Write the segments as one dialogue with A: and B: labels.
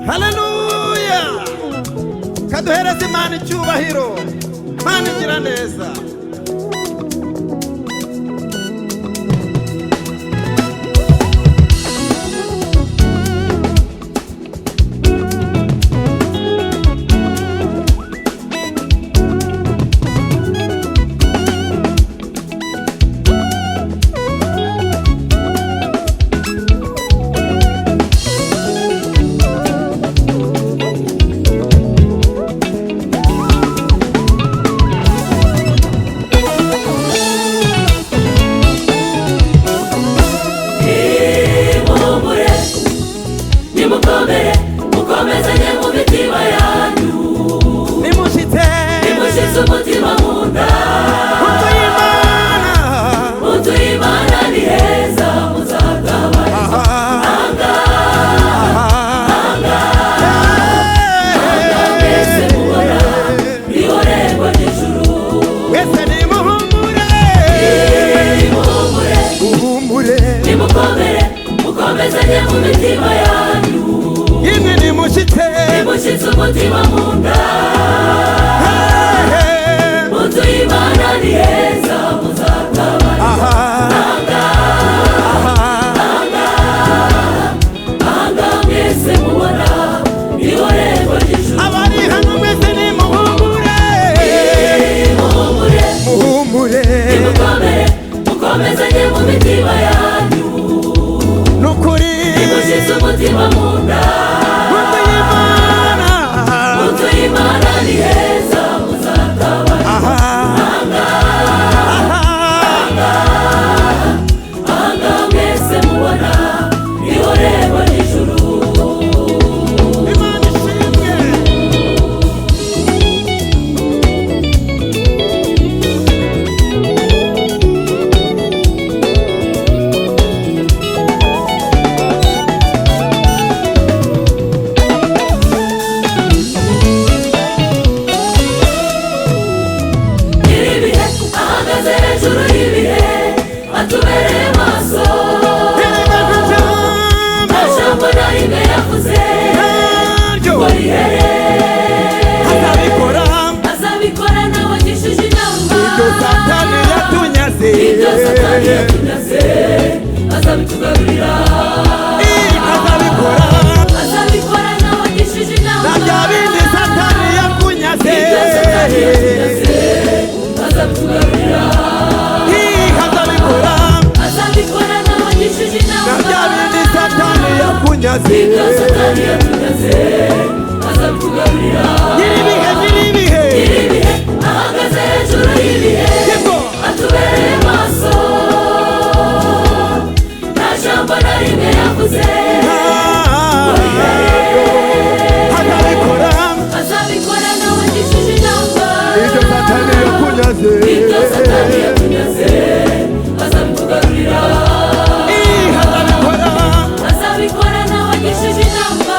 A: Haleluya. Kaduhereze Imana icyubahiro. Imana igira neza.
B: Azabikora nawe agishije inama.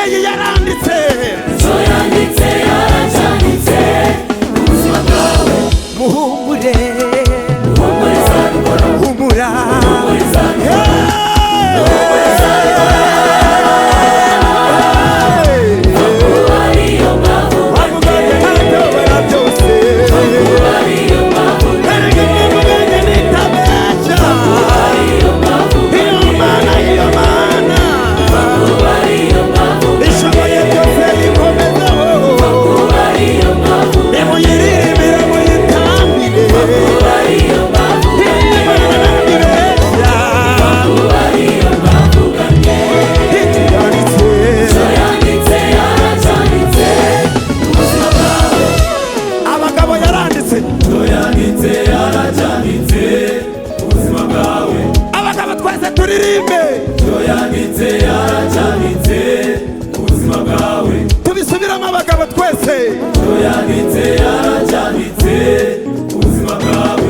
A: mubyeyi yaranditse
B: icyo yanditse yaracyanditse ubuzima bwawe.
A: muhumure
B: Humura izabikora,
A: humura
B: humura izabikora, humura izabikora. Kuba ariyo mpamvu
A: wamuganye ntabyobora byose
B: kuba ariyo mpamvu
A: erega muvuganye nitabeshya
B: kuba ariyo mpamvu
A: iyo mana
B: kuba ariyo mpamvu
A: ishoboye byose yikomezaho
B: kuba ariyo mpamvu
A: nimuyiririmbire muyitambire
B: kuba ariyo mpamvu
A: imana ntibeshya
B: kuba ariyo mpamvu ganye.
A: icyo
B: icyo yanditse yaracyanditse ubuzima bwawe.
A: abagabo yaranditse
B: icyo yanditse yaracyanditse ubuzima bwawe.
A: abagabo twese turirimbe
B: icyo yanditse yaracyanditse ubuzima bwawe.
A: tubisubiramo abagabo twese
B: icyo yanditse yaracyanditse ubuzima bwawe.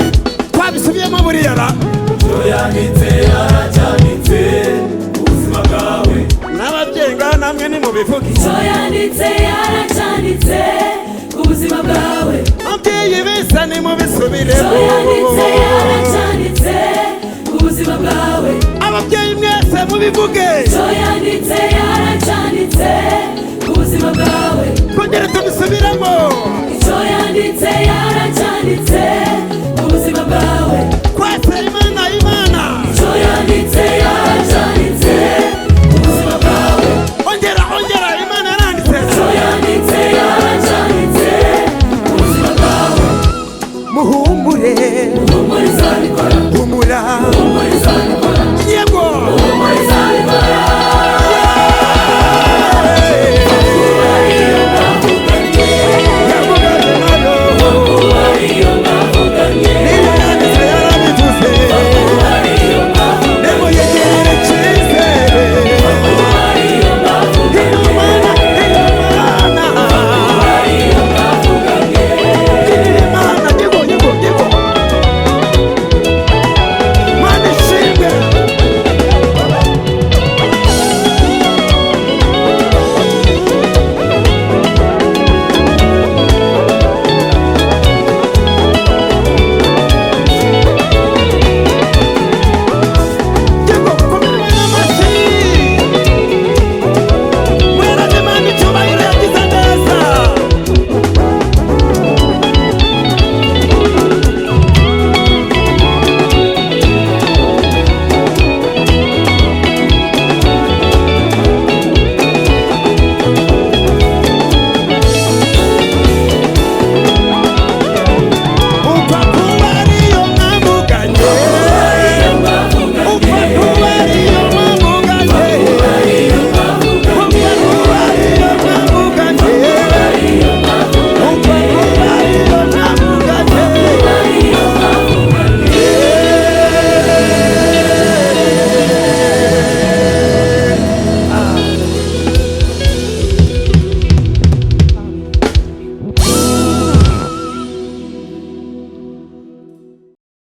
A: twabisubiyemo buriya ra
B: icyo yanditse yaracyanditse ubuzima bwawe.
A: n'ababyeyi ngaho namwe nimubivuge
B: icyo yanditse yaracyanditse ubuzima bwawe.
A: ababyeyi bisa
B: icyo
A: nimubisubiremo
B: yanditse yaracyanditse ubuzima bwawe.
A: ababyeyi mwese mubivuge
B: icyo yanditse yaracyanditse ubuzima bwawe.
A: kongera tubisubiramo
B: icyo yanditse yaracyanditse ubuzima bwawe.
A: twese imana